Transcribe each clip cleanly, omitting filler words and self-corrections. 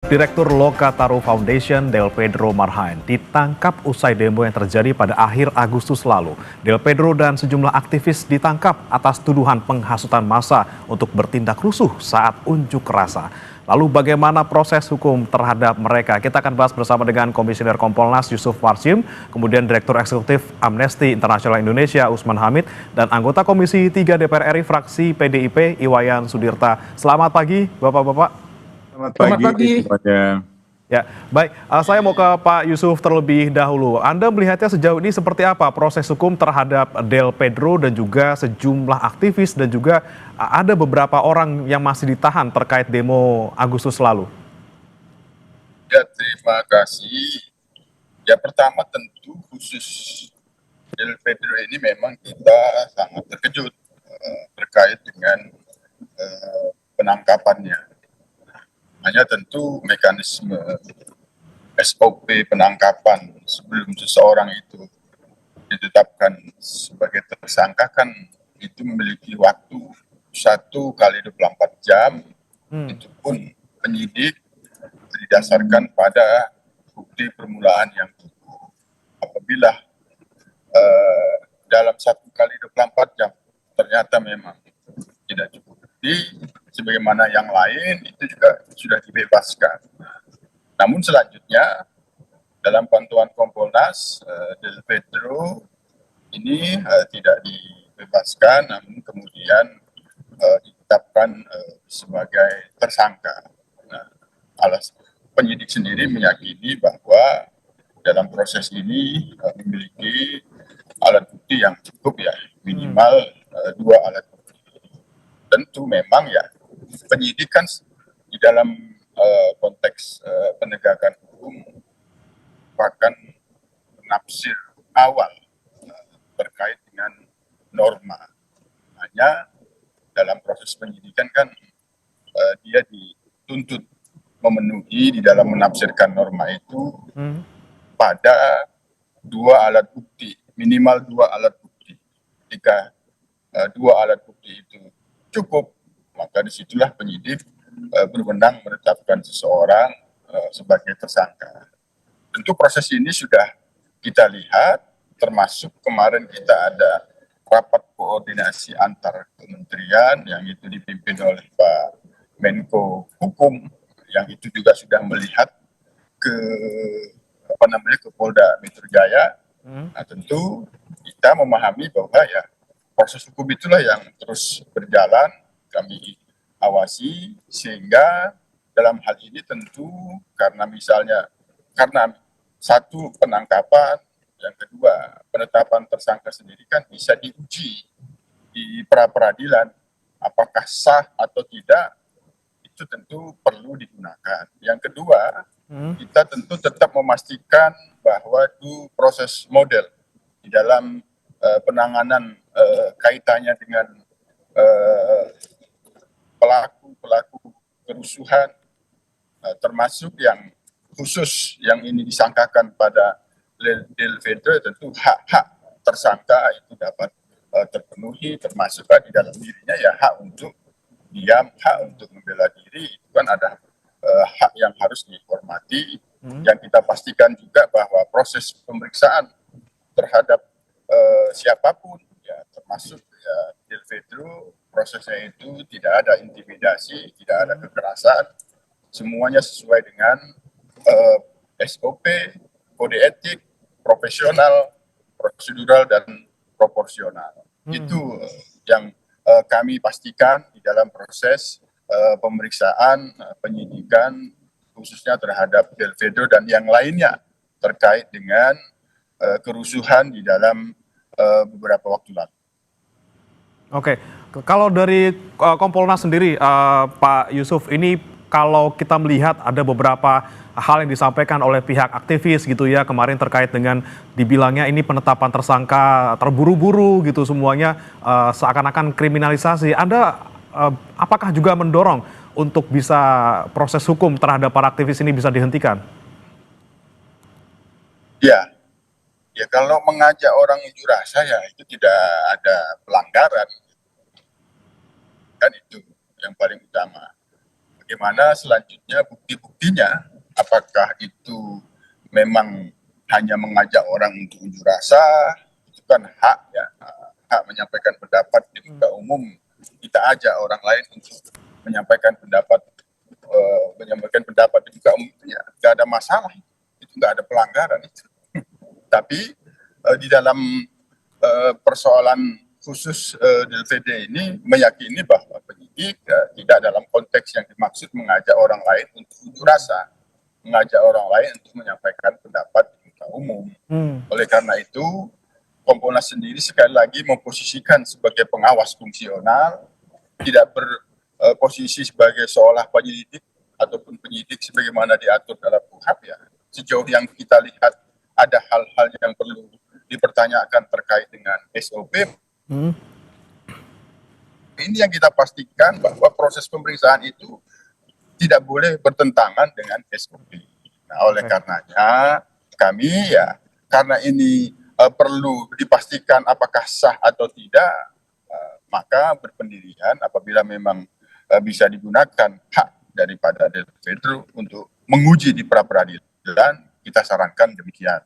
Direktur Lokataru Foundation, Del Pedro Marhain, ditangkap usai demo yang terjadi pada akhir Agustus lalu. Del Pedro dan sejumlah aktivis ditangkap atas tuduhan penghasutan massa untuk bertindak rusuh saat unjuk rasa. Lalu bagaimana proses hukum terhadap mereka? Kita akan bahas bersama dengan Komisioner Kompolnas Yusuf Warsim, kemudian Direktur Eksekutif Amnesty International Indonesia Usman Hamid, dan anggota Komisi 3 DPR RI fraksi PDIP Iwayan Sudirta. Selamat pagi Bapak-Bapak. Selamat Selamat pagi pagi. semuanya. Ya, baik. Saya mau ke Pak Yusuf terlebih dahulu. Anda melihatnya sejauh ini seperti apa proses hukum terhadap Del Pedro dan juga sejumlah aktivis dan juga ada beberapa orang yang masih ditahan terkait demo Agustus lalu? Ya, terima kasih. Ya, pertama tentu khusus Del Pedro ini memang kita sangat terkejut terkait dengan penangkapannya. Hanya tentu mekanisme SOP penangkapan sebelum seseorang itu ditetapkan sebagai tersangka kan itu memiliki waktu 1 kali 24 jam. Itu pun penyidik didasarkan pada bukti permulaan yang cukup. Apabila dalam 1 kali 24 jam ternyata memang tidak cukup bukti, sebagaimana yang lain itu juga sudah dibebaskan. Namun selanjutnya dalam pantauan Kompolnas, Del Pedro ini tidak dibebaskan, namun kemudian ditetapkan sebagai tersangka. Nah, penyidik sendiri meyakini bahwa dalam proses ini memiliki alat bukti yang cukup ya, minimal 2 alat bukti. Tentu memang ya penyidik kan di dalam konteks penegakan hukum merupakan penafsir awal terkait dengan norma. Hanya dalam proses penyidikan kan dia dituntut memenuhi di dalam menafsirkan norma itu pada 2 alat bukti, minimal 2 alat bukti. Jika 2 alat bukti itu cukup, maka disitulah penyidik berwenang menetapkan seseorang sebagai tersangka. Tentu proses ini sudah kita lihat, termasuk kemarin kita ada rapat koordinasi antar kementerian yang itu dipimpin oleh Pak Menko Hukum, yang itu juga sudah melihat ke ke Polda Metro Jaya. Nah, tentu kita memahami bahwa ya proses hukum itulah yang terus berjalan, kami awasi, sehingga dalam hal ini tentu karena satu penangkapan, yang kedua penetapan tersangka sendiri kan bisa diuji di pra peradilan, apakah sah atau tidak itu tentu perlu digunakan. Yang kedua, kita tentu tetap memastikan bahwa itu proses model di dalam penanganan kaitannya dengan pelaku kerusuhan, termasuk yang khusus yang ini disangkakan pada Del Pedro, tentu hak-hak tersangka itu dapat terpenuhi, termasuk di dalam dirinya ya hak untuk diam, hak untuk membela diri, itu kan ada hak yang harus dihormati. Yang kita pastikan juga bahwa proses pemeriksaan terhadap siapapun, ya termasuk ya Del Pedro, prosesnya itu tidak ada intimidasi, tidak ada kekerasan, semuanya sesuai dengan SOP, kode etik, profesional, prosedural, dan proporsional. Itu yang kami pastikan di dalam proses pemeriksaan penyidikan khususnya terhadap Del Pedro dan yang lainnya terkait dengan kerusuhan di dalam beberapa waktu lalu. Oke, kalau dari Kompolnas sendiri, Pak Yusuf, ini kalau kita melihat ada beberapa hal yang disampaikan oleh pihak aktivis gitu ya kemarin terkait dengan dibilangnya ini penetapan tersangka terburu-buru gitu semuanya seakan-akan kriminalisasi. Anda apakah juga mendorong untuk bisa proses hukum terhadap para aktivis ini bisa dihentikan? Ya, ya kalau mengajak orang unjuk rasa ya itu tidak ada pelanggaran, kan itu yang paling utama. bagaimana selanjutnya bukti-buktinya, apakah itu memang hanya mengajak orang untuk unjuk rasa, itu kan hak ya, hak menyampaikan pendapat di muka umum. Kita ajak orang lain untuk menyampaikan pendapat di muka umum itu ya nggak ada masalah, itu nggak ada pelanggaran itu. Tapi di dalam persoalan khusus DLPD ini meyakini bahwa penyidik tidak dalam konteks yang dimaksud mengajak orang lain untuk unjuk rasa, mengajak orang lain untuk menyampaikan pendapat di muka umum. Oleh karena itu, Kompolnas sendiri sekali lagi memposisikan sebagai pengawas fungsional, tidak berposisi sebagai seolah penyelidik ataupun penyidik sebagaimana diatur dalam KUHP ya. Sejauh yang kita lihat ada hal-hal yang perlu dipertanyakan terkait dengan SOP. Ini yang kita pastikan bahwa proses pemeriksaan itu tidak boleh bertentangan dengan SOP. Nah, oleh karenanya kami ya, karena ini perlu dipastikan apakah sah atau tidak, maka berpendirian apabila memang bisa digunakan hak daripada Del Pedro untuk menguji di pra-peradilan, kita sarankan demikian.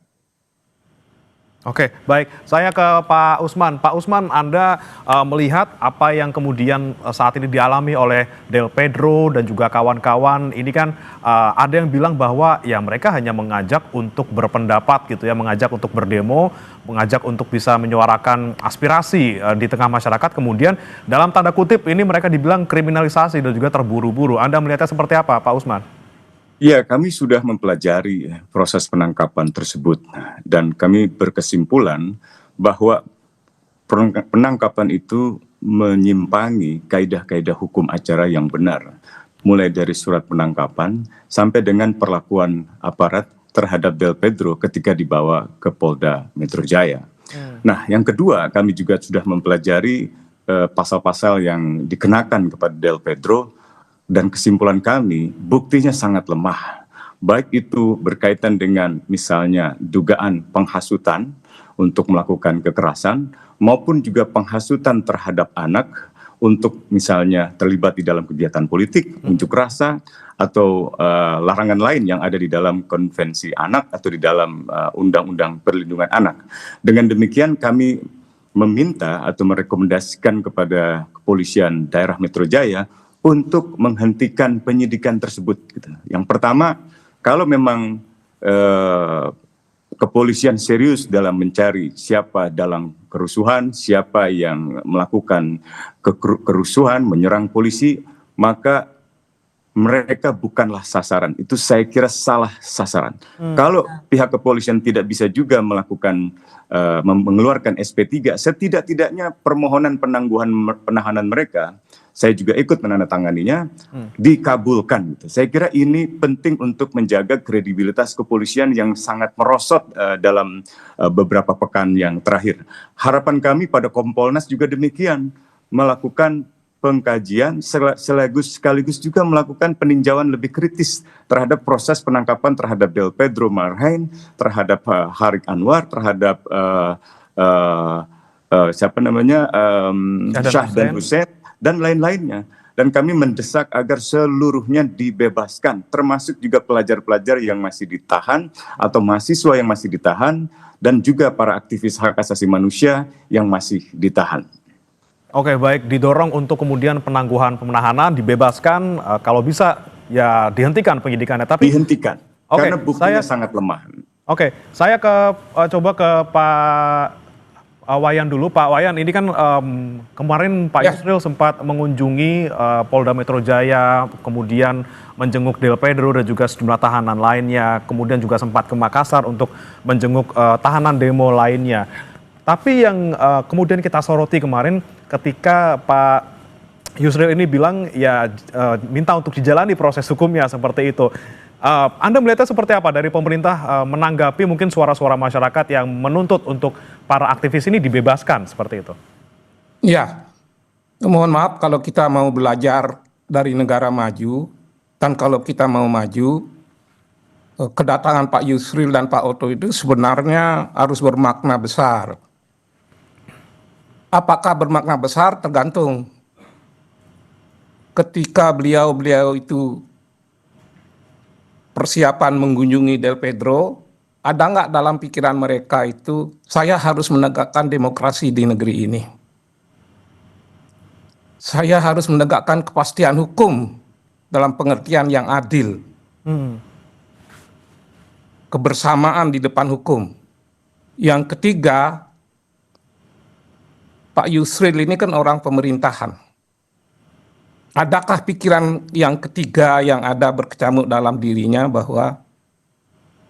Oke, baik. Saya ke Pak Usman. Pak Usman, Anda melihat apa yang kemudian saat ini dialami oleh Del Pedro dan juga kawan-kawan. Ini kan ada yang bilang bahwa ya mereka hanya mengajak untuk berpendapat gitu ya, mengajak untuk berdemo, mengajak untuk bisa menyuarakan aspirasi di tengah masyarakat. Kemudian dalam tanda kutip ini mereka dibilang kriminalisasi dan juga terburu-buru. Anda melihatnya seperti apa, Pak Usman? Ya, kami sudah mempelajari proses penangkapan tersebut dan kami berkesimpulan bahwa penangkapan itu menyimpangi kaidah-kaidah hukum acara yang benar, mulai dari surat penangkapan sampai dengan perlakuan aparat terhadap Del Pedro ketika dibawa ke Polda Metro Jaya. Nah, yang kedua, kami juga sudah mempelajari pasal-pasal yang dikenakan kepada Del Pedro. Dan kesimpulan kami, buktinya sangat lemah. Baik itu berkaitan dengan misalnya dugaan penghasutan untuk melakukan kekerasan, maupun juga penghasutan terhadap anak untuk misalnya terlibat di dalam kegiatan politik, unjuk rasa, atau larangan lain yang ada di dalam konvensi anak atau di dalam undang-undang perlindungan anak. Dengan demikian kami meminta atau merekomendasikan kepada kepolisian daerah Metro Jaya untuk menghentikan penyidikan tersebut. Gitu. Yang pertama, kalau memang kepolisian serius dalam mencari siapa dalam kerusuhan, siapa yang melakukan kerusuhan, menyerang polisi, maka mereka bukanlah sasaran. Itu saya kira salah sasaran. Kalau pihak kepolisian tidak bisa juga melakukan mengeluarkan SP3, setidak-tidaknya permohonan penahanan mereka, saya juga ikut menandatanganinya, dikabulkan. Gitu. Saya kira ini penting untuk menjaga kredibilitas kepolisian yang sangat merosot dalam beberapa pekan yang terakhir. Harapan kami pada Kompolnas juga demikian, melakukan pengkajian sekaligus juga melakukan peninjauan lebih kritis terhadap proses penangkapan terhadap Del Pedro Marhain, terhadap Harik Anwar, terhadap Syahdan Hussein, dan lain-lainnya. Dan kami mendesak agar seluruhnya dibebaskan, termasuk juga pelajar-pelajar yang masih ditahan atau mahasiswa yang masih ditahan, dan juga para aktivis hak asasi manusia yang masih ditahan. Oke, baik, didorong untuk kemudian penangguhan penahanan, dibebaskan, kalau bisa ya dihentikan penyidikannya. Tapi dihentikan, karena buktinya sangat lemah. Oke, saya coba ke Pak Wayan dulu. Pak Wayan, ini kan kemarin Pak Yusril sempat mengunjungi Polda Metro Jaya, kemudian menjenguk Del Pedro dan juga sejumlah tahanan lainnya, kemudian juga sempat ke Makassar untuk menjenguk tahanan demo lainnya. Tapi yang kemudian kita soroti kemarin ketika Pak Yusril ini bilang ya minta untuk dijalani proses hukumnya seperti itu. Anda melihatnya seperti apa dari pemerintah menanggapi mungkin suara-suara masyarakat yang menuntut untuk para aktivis ini dibebaskan seperti itu? Ya, mohon maaf kalau kita mau belajar dari negara maju, dan kalau kita mau maju, kedatangan Pak Yusril dan Pak Oto itu sebenarnya harus bermakna besar. Apakah bermakna besar? Tergantung. ketika beliau itu persiapan mengunjungi Del Pedro, ada nggak dalam pikiran mereka itu, saya harus menegakkan demokrasi di negeri ini. Saya harus menegakkan kepastian hukum dalam pengertian yang adil. Kebersamaan di depan hukum. Yang ketiga, Pak Yusril ini kan orang pemerintahan. Adakah pikiran yang ketiga yang ada berkecamuk dalam dirinya bahwa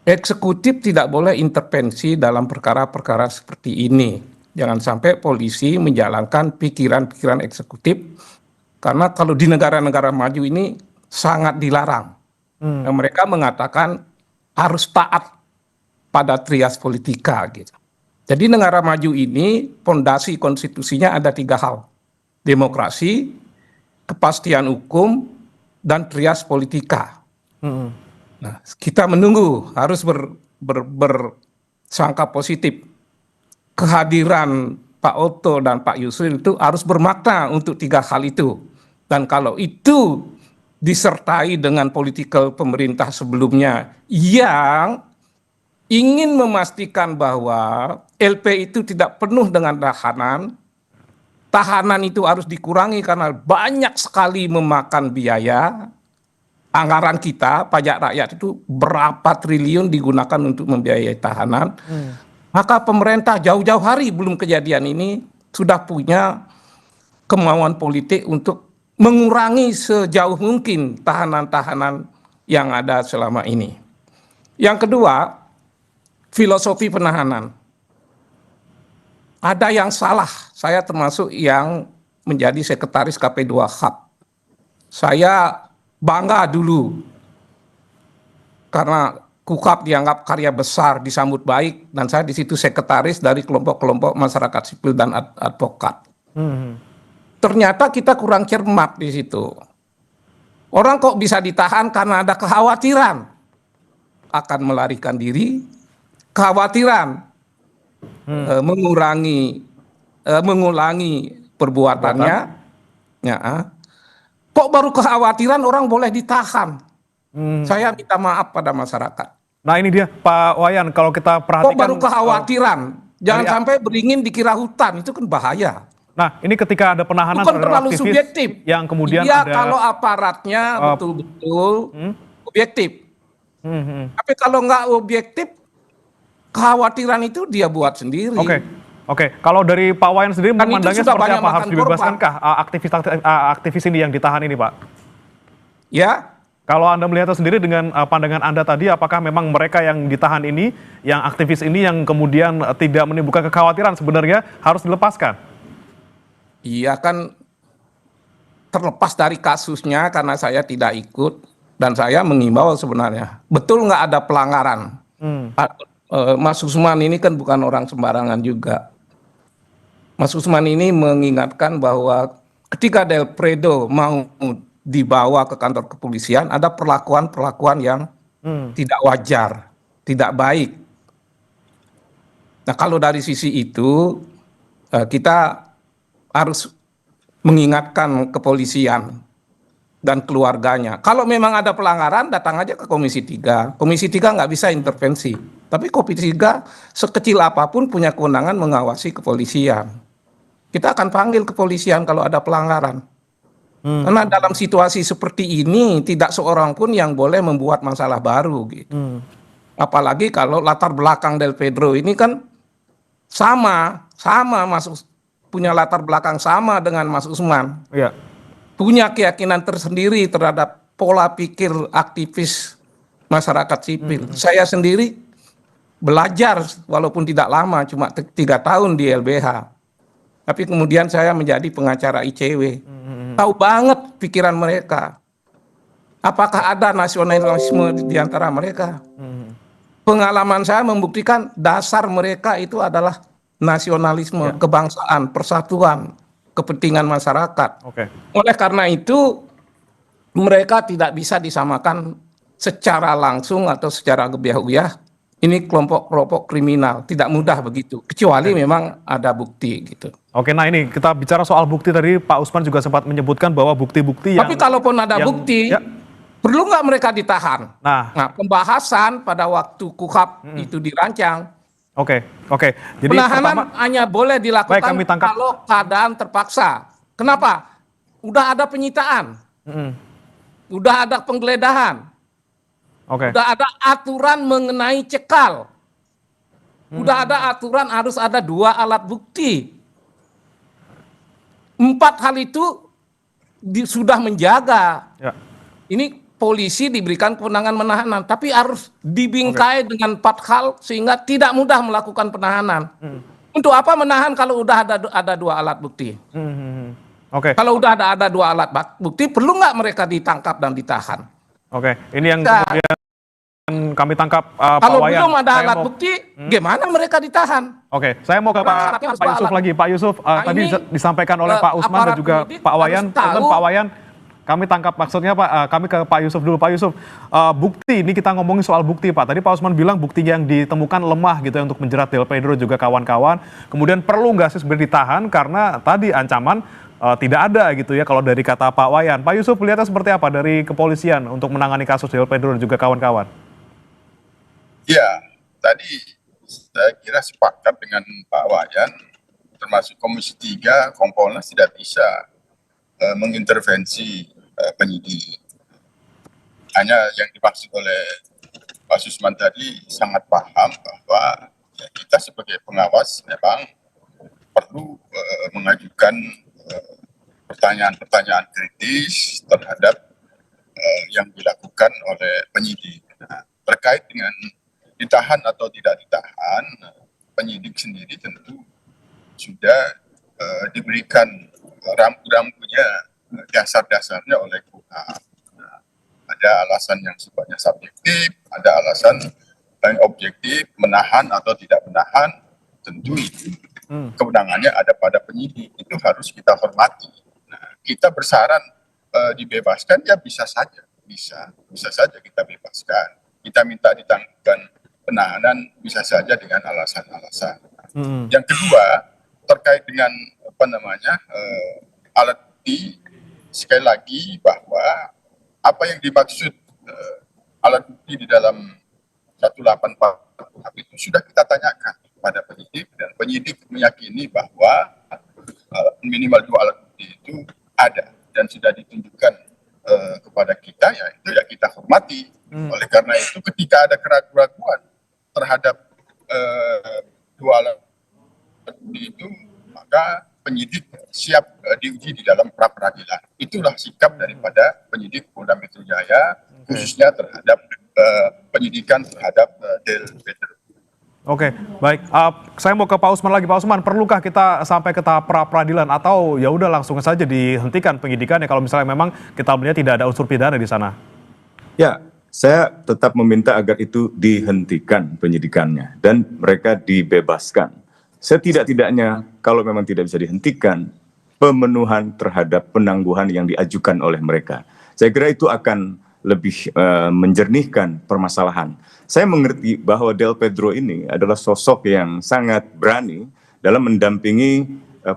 eksekutif tidak boleh intervensi dalam perkara-perkara seperti ini. Jangan sampai polisi menjalankan pikiran-pikiran eksekutif, karena kalau di negara-negara maju ini sangat dilarang. Dan mereka mengatakan harus taat pada trias politika gitu. Jadi negara maju ini fondasi konstitusinya ada 3 hal. Demokrasi, kepastian hukum, dan trias politika. Nah, kita menunggu, harus bersangka positif. Kehadiran Pak Otto dan Pak Yusril itu harus bermakna untuk 3 hal itu. Dan kalau itu disertai dengan political pemerintah sebelumnya yang ingin memastikan bahwa LP itu tidak penuh dengan tahanan itu harus dikurangi karena banyak sekali memakan biaya. Anggaran kita, pajak rakyat itu berapa triliun digunakan untuk membiayai tahanan. Maka pemerintah jauh-jauh hari belum kejadian ini sudah punya kemauan politik untuk mengurangi sejauh mungkin tahanan-tahanan yang ada selama ini. Yang kedua, filosofi penahanan. Ada yang salah, saya termasuk yang menjadi sekretaris KP2 HAP. Saya bangga dulu karena KUHAP dianggap karya besar, disambut baik, dan saya di situ sekretaris dari kelompok-kelompok masyarakat sipil dan advokat. Ternyata kita kurang cermat di situ. Orang kok bisa ditahan karena ada kekhawatiran akan melarikan diri, kekhawatiran mengulangi perbuatannya. Ya. Kok baru kekhawatiran orang boleh ditahan? Saya minta maaf pada masyarakat. Nah ini dia Pak Wayan, kalau kita perhatikan. Kok baru kekhawatiran? Jangan sampai beringin dikira hutan, itu kan bahaya. Nah ini ketika ada penahanan itu kan terlalu subjektif. Yang kemudian ya, ada. Kalau aparatnya betul-betul objektif. Tapi kalau nggak objektif, kekhawatiran itu dia buat sendiri. Oke. Kalau dari Pak Wayan sendiri memandangnya seperti apa? Harus dibebaskankah aktivis ini yang ditahan ini, Pak? Ya. Kalau Anda melihatnya sendiri dengan pandangan Anda tadi, apakah memang mereka yang ditahan ini, yang aktivis ini yang kemudian tidak menimbulkan kekhawatiran sebenarnya harus dilepaskan? Iya kan, terlepas dari kasusnya karena saya tidak ikut dan saya mengimbau sebenarnya. Betul nggak ada pelanggaran? Mas Usman ini kan bukan orang sembarangan juga. Mas Usman ini mengingatkan bahwa ketika Del Pedro mau dibawa ke kantor kepolisian, ada perlakuan-perlakuan yang tidak wajar, tidak baik. Nah kalau dari sisi itu, kita harus mengingatkan kepolisian dan keluarganya. Kalau memang ada pelanggaran, datang aja ke Komisi 3. Komisi 3 nggak bisa intervensi. Tapi Komisi 3 sekecil apapun punya kewenangan mengawasi kepolisian. Kita akan panggil kepolisian kalau ada pelanggaran. Karena dalam situasi seperti ini tidak seorang pun yang boleh membuat masalah baru gitu. Apalagi kalau latar belakang Del Pedro ini kan sama punya latar belakang sama dengan Mas Usman. Iya. Punya keyakinan tersendiri terhadap pola pikir aktivis masyarakat sipil. Saya sendiri belajar walaupun tidak lama, cuma 3 tahun di LBH. Tapi kemudian saya menjadi pengacara ICW. Tahu banget pikiran mereka. Apakah ada nasionalisme di antara mereka? Pengalaman saya membuktikan dasar mereka itu adalah nasionalisme, kebangsaan, persatuan, kepentingan masyarakat. Oleh karena itu, mereka tidak bisa disamakan secara langsung atau secara gebiah-uyah ini kelompok-kelompok kriminal. Tidak mudah begitu, kecuali memang ada bukti gitu. Oke, nah ini kita bicara soal bukti tadi Pak Usman juga sempat menyebutkan bahwa bukti-bukti yang Tapi kalaupun ada yang- bukti, ya. perlu nggak mereka ditahan? Nah, Pembahasan pada waktu KUHP itu dirancang, oke. Jadi penahanan pertama, hanya boleh Baik, dilakukan kami tangkap. kalau keadaan terpaksa. Kenapa? Udah ada penyitaan, udah ada penggeledahan, oke. udah ada aturan mengenai cekal, udah ada aturan harus ada 2 alat bukti. 4 hal itu sudah menjaga. Ya. Ini polisi diberikan kewenangan menahanan, tapi harus dibingkai dengan 4 hal sehingga tidak mudah melakukan penahanan. Untuk apa menahan kalau udah ada 2 alat bukti? Oke. Kalau udah ada 2 alat bukti, perlu nggak mereka ditangkap dan ditahan? Oke, ini yang Nah, kemudian kami tangkap Pak Kalau Wayan. belum ada Saya alat mau- bukti, gimana mereka ditahan? Oke, saya mau ke Syaratnya Pak harus Yusuf alat. lagi. Pak Yusuf, tadi ini, disampaikan oleh Pak Usman dan aparat juga penyidik Pak Wayan. harus tahu. Punten, Pak Wayan, kami tangkap maksudnya Pak, kami ke Pak Yusuf dulu. Pak Yusuf, bukti, ini kita ngomongin soal bukti Pak. Tadi Pak Usman bilang bukti yang ditemukan lemah gitu ya untuk menjerat Del Pedro juga kawan-kawan. Kemudian perlu nggak sih sebenarnya ditahan karena tadi ancaman tidak ada gitu ya kalau dari kata Pak Wayan. Pak Yusuf lihatnya seperti apa dari kepolisian untuk menangani kasus Del Pedro dan juga kawan-kawan? Ya, tadi saya kira sepakat dengan Pak Wayan, termasuk Komisi 3, Kompolnas tidak bisa mengintervensi penyidik. Hanya yang dimaksud oleh Pak Susman tadi sangat paham bahwa ya, kita sebagai pengawas memang perlu mengajukan pertanyaan-pertanyaan kritis terhadap yang dilakukan oleh penyidik. Nah, terkait dengan ditahan atau tidak ditahan, penyidik sendiri tentu sudah diberikan rambu-rambunya, dasar-dasarnya oleh KUHP. Nah, ada alasan yang sifatnya subjektif, ada alasan yang objektif, menahan atau tidak menahan, tentu itu kewenangannya ada pada penyidik, itu harus kita hormati. Nah, kita bersaran dibebaskan, ya bisa saja kita bebaskan. Kita minta ditangguhkan penahanan, bisa saja dengan alasan-alasan. Yang kedua, terkait dengan alat bukti, sekali lagi bahwa apa yang dimaksud alat bukti di dalam 184 itu sudah kita tanyakan pada penyidik, dan penyidik meyakini bahwa minimal 2 alat bukti itu ada dan sudah ditunjukkan kepada kita, ya itu ya kita hormati. Oleh karena itu ketika ada keraguan terhadap 2 alat bukti itu, maka penyidik siap diuji di dalam pra peradilan. Itulah sikap daripada penyidik Polda Metro Jaya, khususnya terhadap penyidikan terhadap Del Pedro. Oke, baik. Saya mau ke Pak Usman lagi. Pak Usman, perlukah kita sampai ke tahap pra peradilan atau ya udah langsung saja dihentikan penyidikannya kalau misalnya memang kita melihat tidak ada unsur pidana di sana? Ya, saya tetap meminta agar itu dihentikan penyidikannya dan mereka dibebaskan. Setidak-tidaknya kalau memang tidak bisa dihentikan, pemenuhan terhadap penangguhan yang diajukan oleh mereka. Saya kira itu akan lebih menjernihkan permasalahan. Saya mengerti bahwa Del Pedro ini adalah sosok yang sangat berani dalam mendampingi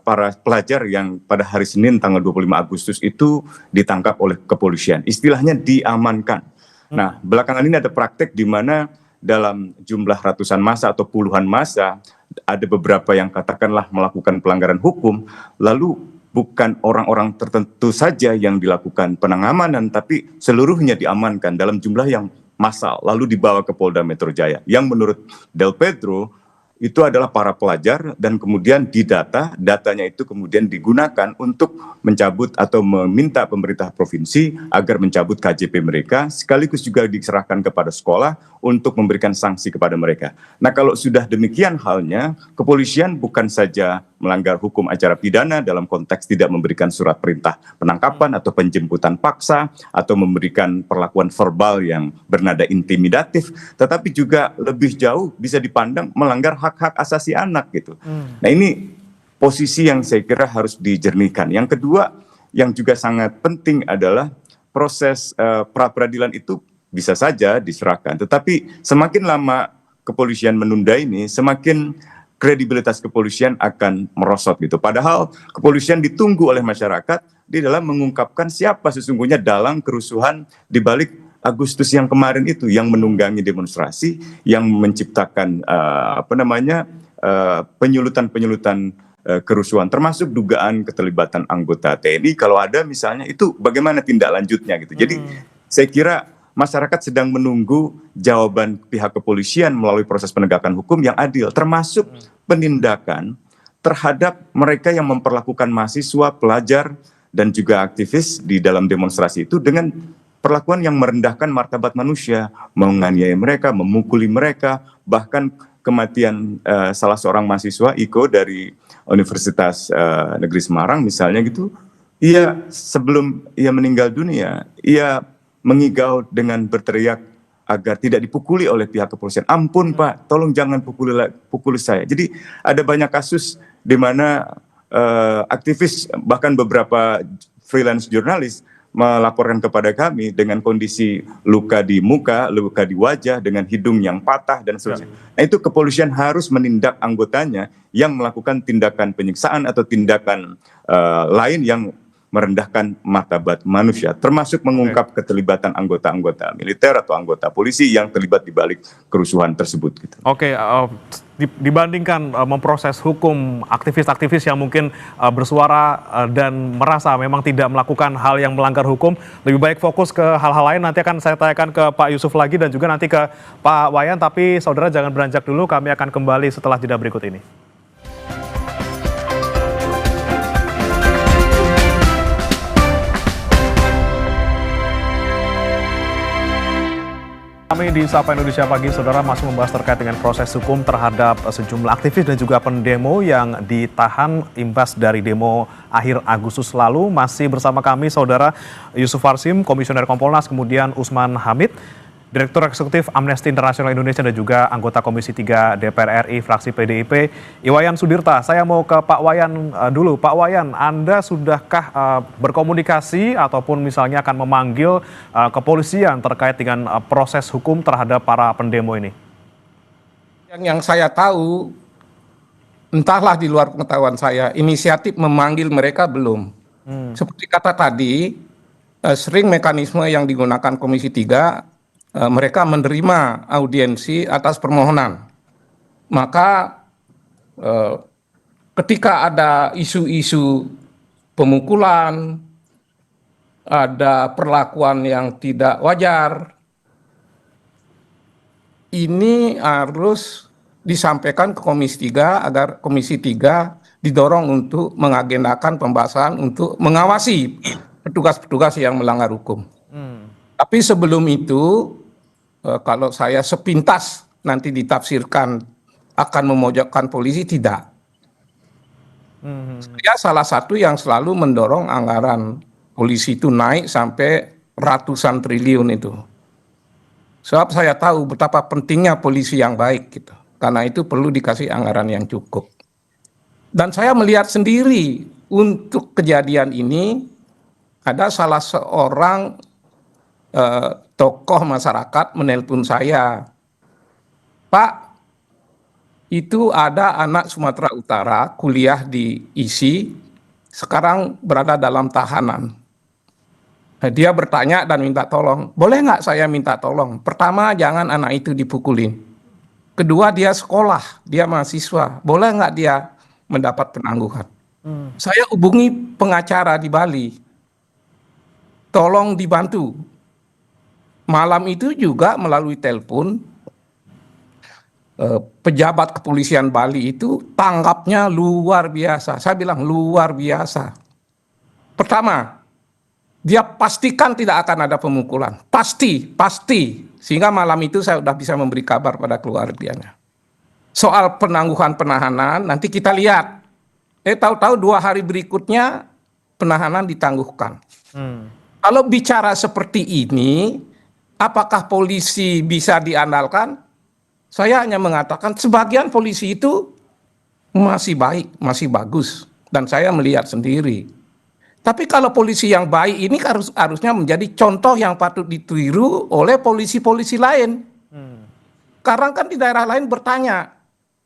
para pelajar yang pada hari Senin tanggal 25 Agustus itu ditangkap oleh kepolisian. Istilahnya diamankan. Nah, belakangan ini ada praktek di mana dalam jumlah ratusan massa atau puluhan massa, ada beberapa yang katakanlah melakukan pelanggaran hukum, lalu bukan orang-orang tertentu saja yang dilakukan pengamanan, tapi seluruhnya diamankan dalam jumlah yang massal, lalu dibawa ke Polda Metro Jaya. Yang menurut Del Pedro, itu adalah para pelajar dan kemudian didata, datanya itu kemudian digunakan untuk mencabut atau meminta pemerintah provinsi agar mencabut KJP mereka, sekaligus juga diserahkan kepada sekolah untuk memberikan sanksi kepada mereka. Nah, kalau sudah demikian halnya, kepolisian bukan saja melanggar hukum acara pidana dalam konteks tidak memberikan surat perintah penangkapan atau penjemputan paksa atau memberikan perlakuan verbal yang bernada intimidatif, tetapi juga lebih jauh bisa dipandang melanggar hak-hak asasi anak gitu. Nah, ini posisi yang saya kira harus dijernihkan. Yang kedua yang juga sangat penting adalah proses pra peradilan itu bisa saja diserahkan, tetapi semakin lama kepolisian menunda ini, semakin kredibilitas kepolisian akan merosot gitu. Padahal kepolisian ditunggu oleh masyarakat di dalam mengungkapkan siapa sesungguhnya dalang kerusuhan di balik Agustus yang kemarin itu, yang menunggangi demonstrasi, yang menciptakan penyulutan-penyulutan kerusuhan, termasuk dugaan keterlibatan anggota TNI. Kalau ada misalnya, itu bagaimana tindak lanjutnya gitu. Jadi saya kira masyarakat sedang menunggu jawaban pihak kepolisian melalui proses penegakan hukum yang adil, termasuk penindakan terhadap mereka yang memperlakukan mahasiswa, pelajar, dan juga aktivis di dalam demonstrasi itu dengan perlakuan yang merendahkan martabat manusia, menganiaya mereka, memukuli mereka, bahkan kematian salah seorang mahasiswa, Iko, dari Universitas Negeri Semarang misalnya gitu, sebelum ia meninggal dunia, ia mengigau dengan berteriak agar tidak dipukuli oleh pihak kepolisian. Ampun Pak, tolong jangan pukuli saya. Jadi ada banyak kasus di mana aktivis, bahkan beberapa freelance jurnalis melaporkan kepada kami dengan kondisi luka di muka, luka di wajah, dengan hidung yang patah dan seterusnya. Nah, itu kepolisian harus menindak anggotanya yang melakukan tindakan penyiksaan atau tindakan lain yang merendahkan martabat manusia, termasuk mengungkap keterlibatan anggota-anggota militer atau anggota polisi yang terlibat di balik kerusuhan tersebut. Gitu. Oke, dibandingkan memproses hukum aktivis-aktivis yang mungkin bersuara dan merasa memang tidak melakukan hal yang melanggar hukum, lebih baik fokus ke hal-hal lain. Nanti akan saya tanyakan ke Pak Yusuf lagi dan juga nanti ke Pak Wayan, tapi saudara jangan beranjak dulu, kami akan kembali setelah jeda berikut ini. Kami di Sapa Indonesia Pagi, saudara, masih membahas terkait dengan proses hukum terhadap sejumlah aktivis dan juga pendemo yang ditahan imbas dari demo akhir Agustus lalu. Masih bersama kami saudara Yusuf Warsim, Komisioner Kompolnas, kemudian Usman Hamid, Direktur Eksekutif Amnesty International Indonesia dan juga anggota Komisi 3 DPR RI fraksi PDIP, Iwayan Sudirta. Saya mau ke Pak Wayan dulu. Pak Wayan, Anda sudahkah berkomunikasi ataupun misalnya akan memanggil kepolisian terkait dengan proses hukum terhadap para pendemo ini? Yang saya tahu, entahlah di luar pengetahuan saya, inisiatif memanggil mereka belum. Seperti kata tadi, sering mekanisme yang digunakan Komisi 3, mereka menerima audiensi atas permohonan. Maka ketika ada isu-isu pemukulan, ada perlakuan yang tidak wajar, ini harus disampaikan ke Komisi 3 agar Komisi 3 didorong untuk mengagendakan pembahasan untuk mengawasi petugas-petugas yang melanggar hukum. Tapi sebelum itu, kalau saya sepintas nanti ditafsirkan akan memojokkan polisi, tidak. Saya salah satu yang selalu mendorong anggaran polisi itu naik sampai ratusan triliun itu. Sebab saya tahu betapa pentingnya polisi yang baik gitu. Karena itu perlu dikasih anggaran yang cukup. Dan saya melihat sendiri untuk kejadian ini ada salah seorang tokoh masyarakat menelpon saya, Pak, itu ada anak Sumatera Utara kuliah di ISI, sekarang berada dalam tahanan. Dia bertanya dan minta tolong, boleh nggak saya minta tolong? Pertama, jangan anak itu dipukulin. Kedua, dia sekolah, dia mahasiswa, boleh nggak dia mendapat penangguhan? Saya hubungi pengacara di Bali, tolong dibantu. Malam itu juga melalui telepon, pejabat kepolisian Bali itu tanggapnya luar biasa. Saya bilang luar biasa. Pertama, dia pastikan tidak akan ada pemukulan. Pasti. Sehingga malam itu saya sudah bisa memberi kabar pada keluarganya. Soal penangguhan penahanan, nanti kita lihat. Tahu-tahu 2 hari berikutnya penahanan ditangguhkan. Kalau bicara seperti ini, apakah polisi bisa diandalkan? Saya hanya mengatakan sebagian polisi itu masih baik, masih bagus. Dan saya melihat sendiri. Tapi kalau polisi yang baik ini harusnya menjadi contoh yang patut ditiru oleh polisi-polisi lain. sekarang kan di daerah lain bertanya,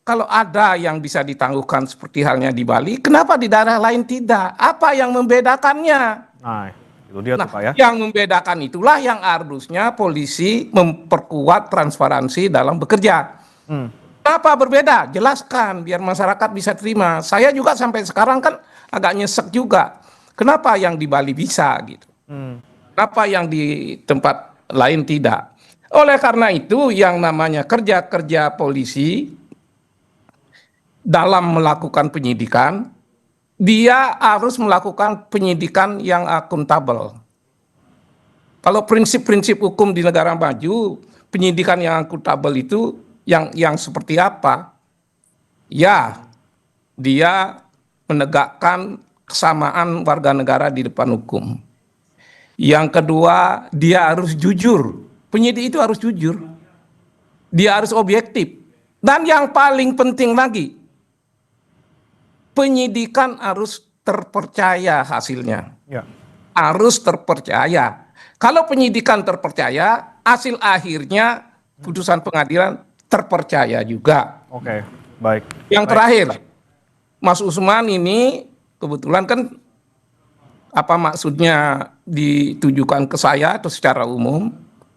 kalau ada yang bisa ditangguhkan seperti halnya di Bali, kenapa di daerah lain tidak? Apa yang membedakannya? Nah, itu dia tuh Nah, Pak ya. yang membedakan itulah yang harusnya polisi memperkuat transparansi dalam bekerja. Kenapa berbeda? Jelaskan biar masyarakat bisa terima. Saya juga sampai sekarang kan agak nyesek juga. Kenapa yang di Bali bisa gitu? Kenapa yang di tempat lain tidak? Oleh karena itu yang namanya kerja-kerja polisi dalam melakukan penyidikan, dia harus melakukan penyidikan yang akuntabel. Kalau prinsip-prinsip hukum di negara maju, penyidikan yang akuntabel itu yang seperti apa? Ya, dia menegakkan kesamaan warga negara di depan hukum. Yang kedua, dia harus jujur. Penyidik itu harus jujur. Dia harus objektif. Dan yang paling penting lagi, penyidikan harus terpercaya hasilnya. Ya. Harus terpercaya. Kalau penyidikan terpercaya, hasil akhirnya putusan pengadilan terpercaya juga. Oke, baik. Yang Baik. terakhir, Mas Usman ini kebetulan kan apa maksudnya ditujukan ke saya atau secara umum,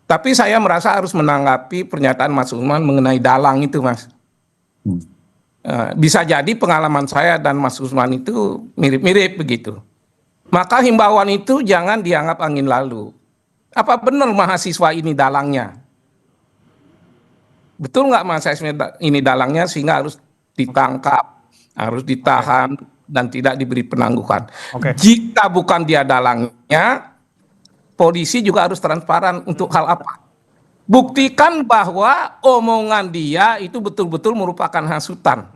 tapi saya merasa harus menanggapi pernyataan Mas Usman mengenai dalang itu, Mas. Bisa jadi pengalaman saya dan Mas Usman itu mirip-mirip begitu. Maka himbauan itu jangan dianggap angin lalu. Apa benar mahasiswa ini dalangnya? Betul nggak mahasiswa ini dalangnya sehingga harus ditangkap, harus ditahan, dan tidak diberi penangguhan. Oke. Jika bukan dia dalangnya, polisi juga harus transparan untuk hal apa? Buktikan bahwa omongan dia itu betul-betul merupakan hasutan.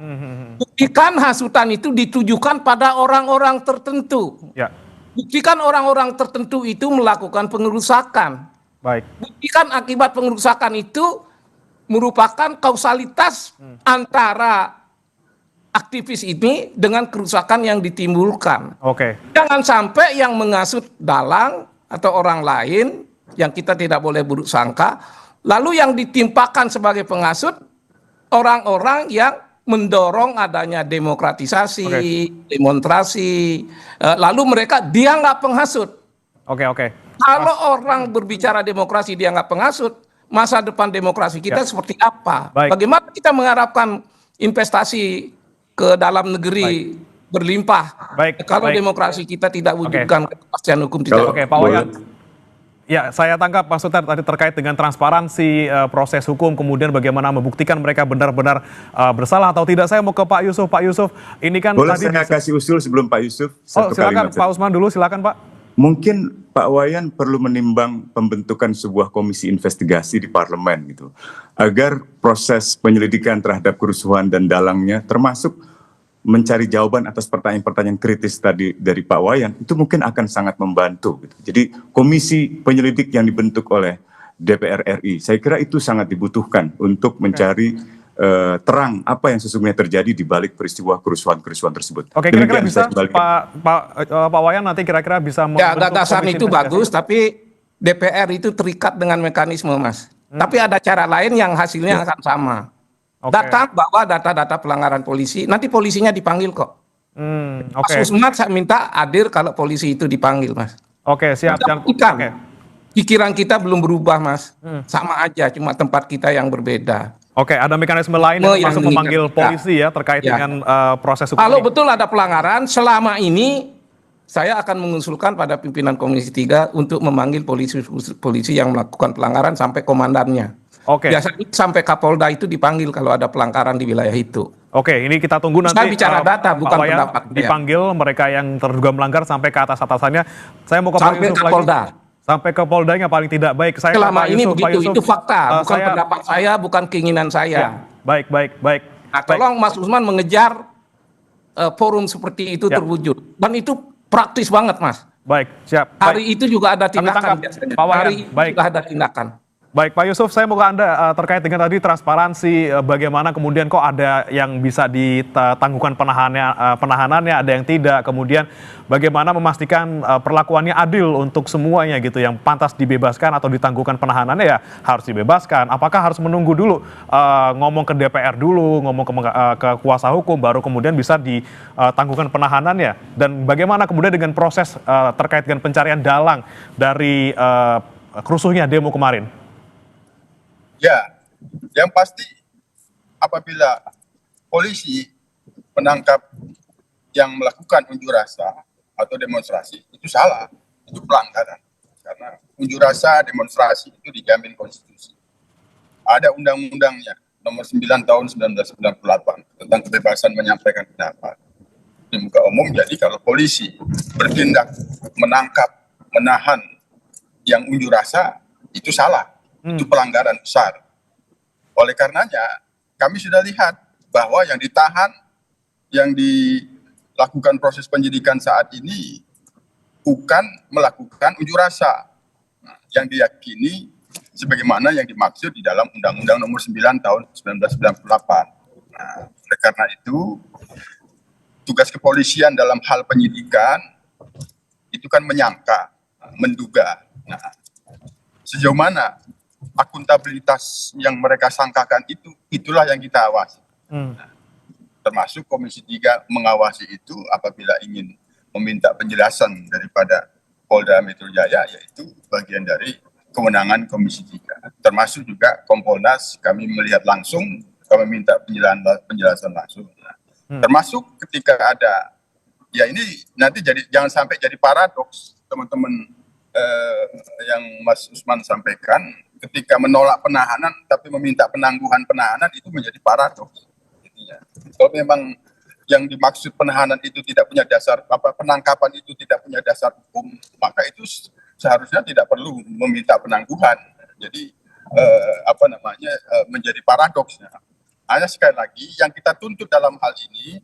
Buktikan hasutan itu ditujukan pada orang-orang tertentu. Ya, Buktikan orang-orang tertentu itu melakukan pengerusakan. baik. Buktikan akibat pengerusakan itu merupakan kausalitas antara aktivis ini dengan kerusakan yang ditimbulkan. Oke. Jangan sampai yang menghasut dalang atau orang lain yang kita tidak boleh buruk sangka, lalu yang ditimpakan sebagai penghasut orang-orang yang mendorong adanya demokratisasi, demonstrasi, lalu mereka dianggap penghasut. Oke. Kalau orang berbicara demokrasi dianggap penghasut, masa depan demokrasi kita seperti apa? Baik. Bagaimana kita mengharapkan investasi ke dalam negeri berlimpah Baik, kalau baik. demokrasi kita tidak wujudkan kepastian hukum tidak? Oke, Pak Wayan. Ya, saya tangkap Pak Sutar tadi terkait dengan transparansi proses hukum, kemudian bagaimana membuktikan mereka benar-benar bersalah atau tidak. Saya mau ke Pak Yusuf. Pak Yusuf, ini kan Boleh tadi saya kasih usul sebelum Pak Yusuf? Oh, silakan kalimat Pak Usman dulu, silakan Pak. Mungkin Pak Wayan perlu menimbang pembentukan sebuah komisi investigasi di parlemen gitu, agar proses penyelidikan terhadap kerusuhan dan dalangnya, termasuk mencari jawaban atas pertanyaan-pertanyaan kritis tadi dari Pak Wayan, itu mungkin akan sangat membantu gitu. Jadi komisi penyelidik yang dibentuk oleh DPR RI, saya kira itu sangat dibutuhkan untuk mencari terang apa yang sesungguhnya terjadi di balik peristiwa kerusuhan-kerusuhan tersebut. Oke, kira-kira Demikian bisa saya kembalikan. Pak Wayan nanti kira-kira bisa Ya, membentuk gagasan komisi itu investigasi. bagus, tapi DPR itu terikat dengan mekanisme, Mas. Tapi ada cara lain yang hasilnya akan sama. Oke. Datang bawa data-data pelanggaran polisi, nanti polisinya dipanggil kok. Mas Oke. Usman saya minta hadir kalau polisi itu dipanggil, Mas. Oke, siap. Kita Jangan- buktikan. Oke. Pikiran kita belum berubah, Mas. Sama aja, cuma tempat kita yang berbeda. Oke, ada mekanisme lain Yang termasuk memanggil mengikat kita. polisi ya terkait Ya. dengan proses hukum Kalau ini. betul ada pelanggaran, selama ini saya akan mengusulkan pada pimpinan Komisi 3 untuk memanggil polisi yang melakukan pelanggaran sampai komandannya. Oke. Biasanya sampai Kapolda itu dipanggil kalau ada pelanggaran di wilayah itu. Oke, ini kita tunggu nanti. Saya bicara data, Pak bukan Wayan pendapat. dipanggil mereka yang terduga melanggar sampai ke atas-atasannya. Saya mau ke Pak Sampai Yusuf Kapolda. lagi. Sampai ke Poldanya paling tidak baik. Saya ke Selama Pak ini Yusuf. Pak begitu, Yusuf, itu fakta, bukan saya- pendapat saya, bukan keinginan saya. Ya, baik. Nah, tolong Mas Usman mengejar forum seperti itu Ya. terwujud. Dan itu praktis banget, Mas. Baik, siap. Hari Baik. itu juga ada Kami tindakan tangkap, biasanya. Pak Wayan. Hari itu Baik. juga ada tindakan. Baik, Pak Yusuf, saya mau ke Anda terkait dengan tadi transparansi, bagaimana kemudian kok ada yang bisa ditangguhkan penahanannya, ada yang tidak, kemudian bagaimana memastikan perlakuannya adil untuk semuanya gitu, yang pantas dibebaskan atau ditangguhkan penahanannya ya harus dibebaskan. Apakah harus menunggu dulu ngomong ke DPR dulu, ngomong ke kuasa hukum, baru kemudian bisa ditangguhkan penahanannya? Dan bagaimana kemudian dengan proses terkait dengan pencarian dalang dari kerusuhnya demo kemarin? Ya, yang pasti apabila polisi menangkap yang melakukan unjuk rasa atau demonstrasi, itu salah, itu pelanggaran. Karena unjuk rasa, demonstrasi itu dijamin konstitusi. Ada undang-undangnya, nomor 9 tahun 1998 tentang kebebasan menyampaikan pendapat di muka umum. Jadi kalau polisi bertindak menangkap, menahan yang unjuk rasa, itu salah. Itu pelanggaran besar. Oleh karenanya, kami sudah lihat bahwa yang ditahan, yang dilakukan proses penyidikan saat ini bukan melakukan unjuk rasa yang diyakini sebagaimana yang dimaksud di dalam Undang-Undang Nomor 9 Tahun 1998. Nah, oleh karena itu, tugas kepolisian dalam hal penyidikan itu kan menyangka, menduga. Nah, sejauh mana akuntabilitas yang mereka sangkakan itulah yang kita awasi. Termasuk Komisi 3 mengawasi itu apabila ingin meminta penjelasan daripada Polda Metro Jaya, yaitu bagian dari kewenangan Komisi 3. Termasuk juga Kompolnas, kami melihat langsung, kami minta penjelasan langsung. Termasuk ketika ada, ya ini nanti jangan sampai jadi paradoks, teman-teman yang Mas Usman sampaikan, ketika menolak penahanan tapi meminta penangguhan penahanan, itu menjadi paradoks. Kalau memang yang dimaksud penahanan itu tidak punya dasar, penangkapan itu tidak punya dasar hukum, maka itu seharusnya tidak perlu meminta penangguhan. Jadi menjadi paradoksnya. Hanya sekali lagi yang kita tuntut dalam hal ini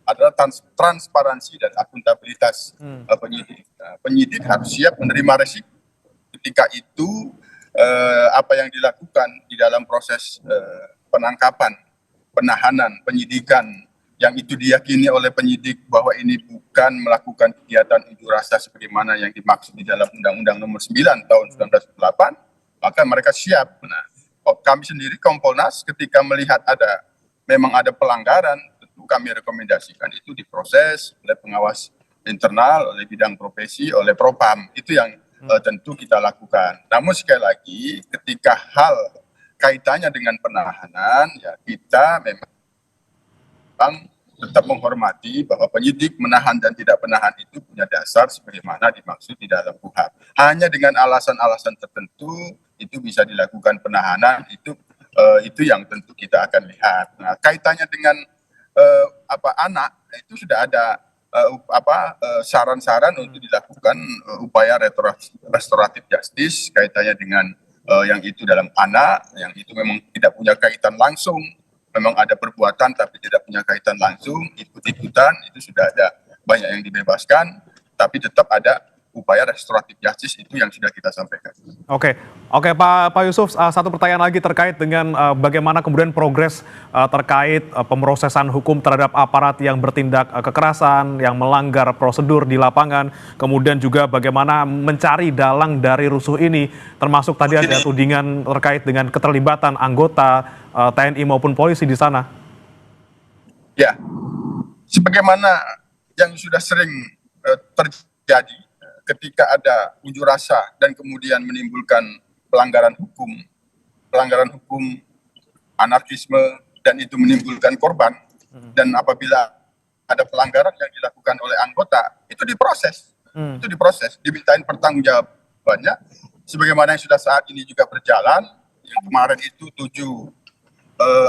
adalah transparansi dan akuntabilitas penyidik. Penyidik harus siap menerima resiko ketika itu apa yang dilakukan di dalam proses penangkapan, penahanan, penyidikan yang itu diyakini oleh penyidik bahwa ini bukan melakukan kegiatan unjuk rasa sebagaimana yang dimaksud di dalam Undang-Undang Nomor 9 Tahun 1998, maka mereka siap. Nah, kami sendiri Kompolnas ketika melihat memang ada pelanggaran, tentu kami rekomendasikan itu diproses oleh pengawas internal, oleh bidang profesi, oleh Propam. Itu yang tentu kita lakukan. Namun sekali lagi, ketika hal kaitannya dengan penahanan, ya kita memang tetap menghormati bahwa penyidik menahan dan tidak menahan itu punya dasar sebagaimana dimaksud di dalam KUHP. Hanya dengan alasan-alasan tertentu itu bisa dilakukan penahanan, itu yang tentu kita akan lihat. Nah, kaitannya dengan anak, itu sudah ada saran-saran untuk dilakukan upaya restoratif justice kaitannya dengan yang itu dalam anak, yang itu memang tidak punya kaitan langsung, memang ada perbuatan tapi tidak punya kaitan langsung, ikut-ikutan, itu sudah ada banyak yang dibebaskan, tapi tetap ada upaya restoratif justice, itu yang sudah kita sampaikan. Oke, Pak Yusuf, satu pertanyaan lagi terkait dengan bagaimana kemudian progres terkait pemrosesan hukum terhadap aparat yang bertindak kekerasan, yang melanggar prosedur di lapangan, kemudian juga bagaimana mencari dalang dari rusuh ini, termasuk tadi ada tudingan terkait dengan keterlibatan anggota TNI maupun polisi di sana. Ya, sebagaimana yang sudah sering terjadi ketika ada unjuk rasa dan kemudian menimbulkan pelanggaran hukum, anarkisme, dan itu menimbulkan korban, dan apabila ada pelanggaran yang dilakukan oleh anggota, itu diproses, dimintain pertanggungjawabannya, sebagaimana yang sudah saat ini juga berjalan, yang kemarin itu 7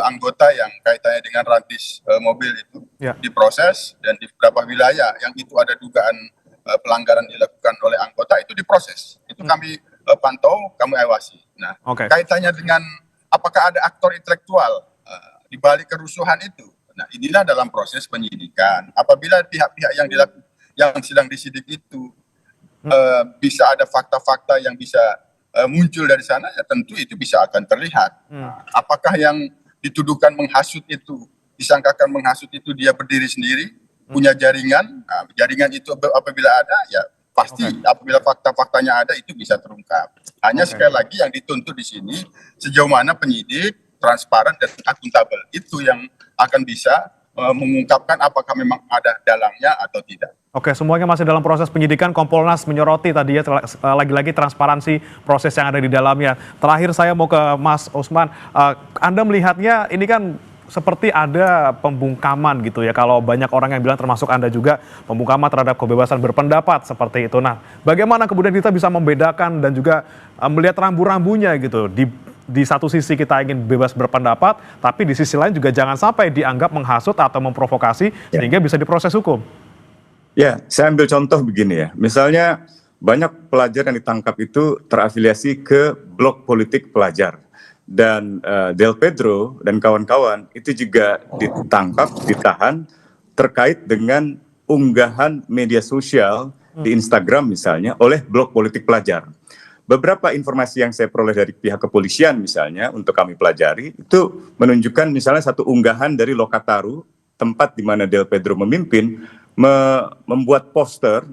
anggota yang kaitannya dengan rantis mobil itu diproses, dan di beberapa wilayah yang itu ada dugaan pelanggaran dilakukan oleh anggota itu diproses. Itu kami pantau, kami awasi. Nah, kaitannya dengan apakah ada aktor intelektual di balik kerusuhan itu. Nah, inilah dalam proses penyidikan. Apabila pihak-pihak yang sedang disidik itu bisa ada fakta-fakta yang bisa muncul dari sana, ya tentu itu bisa akan terlihat. Apakah yang dituduhkan menghasut itu, disangkakan menghasut itu dia berdiri sendiri, punya jaringan, nah, jaringan itu apabila ada, ya pasti apabila fakta-faktanya ada itu bisa terungkap. Hanya sekali lagi yang dituntut di sini sejauh mana penyidik transparan dan akuntabel itu yang akan bisa mengungkapkan apakah memang ada dalangnya atau tidak. Oke, semuanya masih dalam proses penyidikan. Kompolnas menyoroti tadi ya lagi-lagi transparansi proses yang ada di dalamnya. Terakhir saya mau ke Mas Usman. Anda melihatnya ini kan seperti ada pembungkaman gitu ya. Kalau banyak orang yang bilang termasuk Anda juga pembungkaman terhadap kebebasan berpendapat seperti itu. Nah, bagaimana kemudian kita bisa membedakan dan juga melihat rambu-rambunya gitu di satu sisi kita ingin bebas berpendapat, tapi di sisi lain juga jangan sampai dianggap menghasut atau memprovokasi sehingga bisa diproses hukum. Ya, saya ambil contoh begini ya. Misalnya banyak pelajar yang ditangkap itu terafiliasi ke blok politik pelajar. Dan Del Pedro dan kawan-kawan itu juga ditangkap, ditahan terkait dengan unggahan media sosial di Instagram misalnya oleh blok politik pelajar. Beberapa informasi yang saya peroleh dari pihak kepolisian misalnya untuk kami pelajari itu menunjukkan misalnya satu unggahan dari Lokataru, tempat di mana Del Pedro memimpin, membuat poster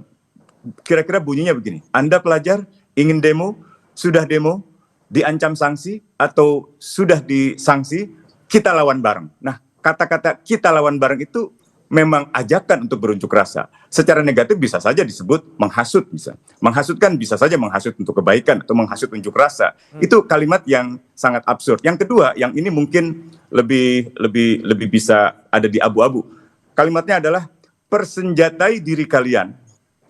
kira-kira bunyinya begini: Anda pelajar ingin demo, sudah demo, diancam sanksi atau sudah disanksi, kita lawan bareng. Nah, kata-kata kita lawan bareng itu memang ajakan untuk berunjuk rasa. Secara negatif bisa saja disebut menghasut, bisa. Menghasutkan bisa saja menghasut untuk kebaikan atau menghasut unjuk rasa. Itu kalimat yang sangat absurd. Yang kedua, yang ini mungkin lebih bisa ada di abu-abu. Kalimatnya adalah persenjatai diri kalian.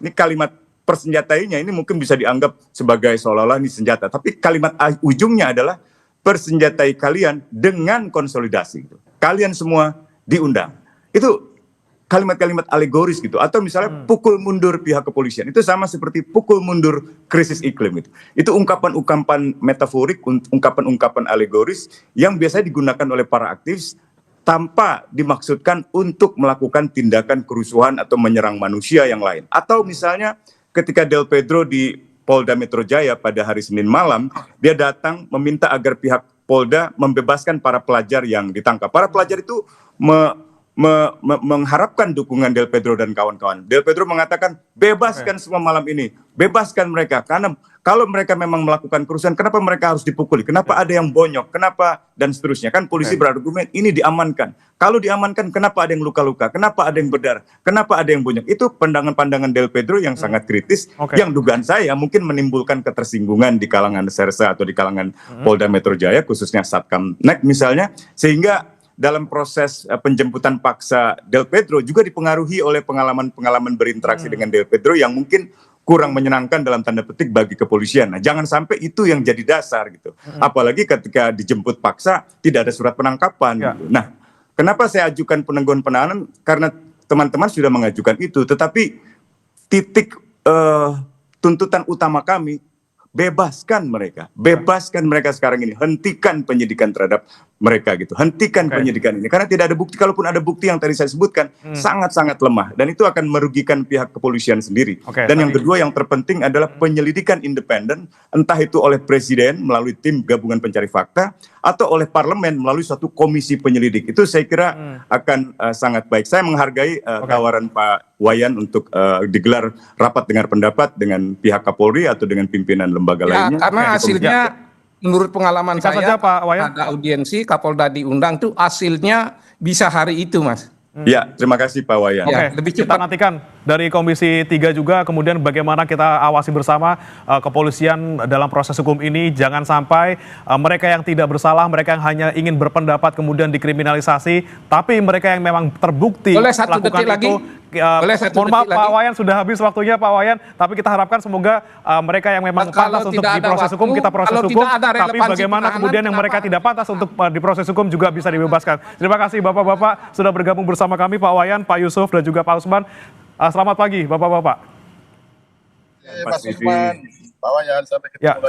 Ini kalimat persenjatainya ini mungkin bisa dianggap sebagai seolah-olah ini senjata. Tapi kalimat ujungnya adalah persenjatai kalian dengan konsolidasi. Kalian semua diundang. Itu kalimat-kalimat alegoris gitu, atau misalnya pukul mundur pihak kepolisian, itu sama seperti pukul mundur krisis iklim itu ungkapan-ungkapan metaforik, ungkapan-ungkapan alegoris yang biasanya digunakan oleh para aktivis tanpa dimaksudkan untuk melakukan tindakan kerusuhan atau menyerang manusia yang lain. Atau misalnya ketika Del Pedro di Polda Metro Jaya pada hari Senin malam, dia datang meminta agar pihak Polda membebaskan para pelajar yang ditangkap. Para pelajar itu mengharapkan dukungan Del Pedro dan kawan-kawan. Del Pedro mengatakan bebaskan semua malam ini, bebaskan mereka, karena kalau mereka memang melakukan kerusuhan, kenapa mereka harus dipukuli, kenapa ada yang bonyok, kenapa dan seterusnya. Kan polisi berargumen ini diamankan, kalau diamankan kenapa ada yang luka-luka, kenapa ada yang berdarah, kenapa ada yang bonyok. Itu pandangan-pandangan Del Pedro yang sangat kritis, yang dugaan saya mungkin menimbulkan ketersinggungan di kalangan Sersa atau di kalangan Polda Metro Jaya, khususnya Satkamnek misalnya, sehingga dalam proses penjemputan paksa Del Pedro juga dipengaruhi oleh pengalaman-pengalaman berinteraksi dengan Del Pedro yang mungkin kurang menyenangkan dalam tanda petik bagi kepolisian. Nah, jangan sampai itu yang jadi dasar gitu. Apalagi ketika dijemput paksa tidak ada surat penangkapan. Gitu. Nah, kenapa saya ajukan penangguhan penahanan? Karena teman-teman sudah mengajukan itu, tetapi titik tuntutan utama kami, bebaskan mereka sekarang ini, hentikan penyidikan terhadap mereka gitu, hentikan penyidikan ini, karena tidak ada bukti. Kalaupun ada bukti yang tadi saya sebutkan sangat-sangat lemah, dan itu akan merugikan pihak kepolisian sendiri. Dan yang kedua yang terpenting adalah penyelidikan independen, entah itu oleh presiden melalui tim gabungan pencari fakta atau oleh parlemen melalui suatu komisi penyelidik. Itu saya kira akan sangat baik. Saya menghargai tawaran Pak Wayan untuk digelar rapat dengar pendapat dengan pihak Kapolri atau dengan pimpinan lembaga lainnya. Karena hasilnya menurut pengalaman saya saja, Pak Wayan, ada audiensi Kapolda diundang tuh hasilnya bisa hari itu, Mas. Ya, terima kasih Pak Wayan. Lebih cepat. Kita nantikan dari Komisi 3 juga, kemudian bagaimana kita awasi bersama kepolisian dalam proses hukum ini. Jangan sampai mereka yang tidak bersalah, mereka yang hanya ingin berpendapat kemudian dikriminalisasi, tapi mereka yang memang terbukti melakukan itu. Mohon maaf Pak Wayan, sudah habis waktunya Pak Wayan, tapi kita harapkan semoga mereka yang memang pantas untuk diproses hukum, kita proses hukum, tapi bagaimana kemudian yang mereka tidak pantas untuk diproses hukum juga bisa dibebaskan. Terima kasih Bapak-Bapak sudah bergabung bersama kami, Pak Wayan, Pak Yusuf, dan juga Pak Usman. Selamat pagi Bapak-Bapak. Mas Usman, Pak Wayan, sampai ketemu lagi.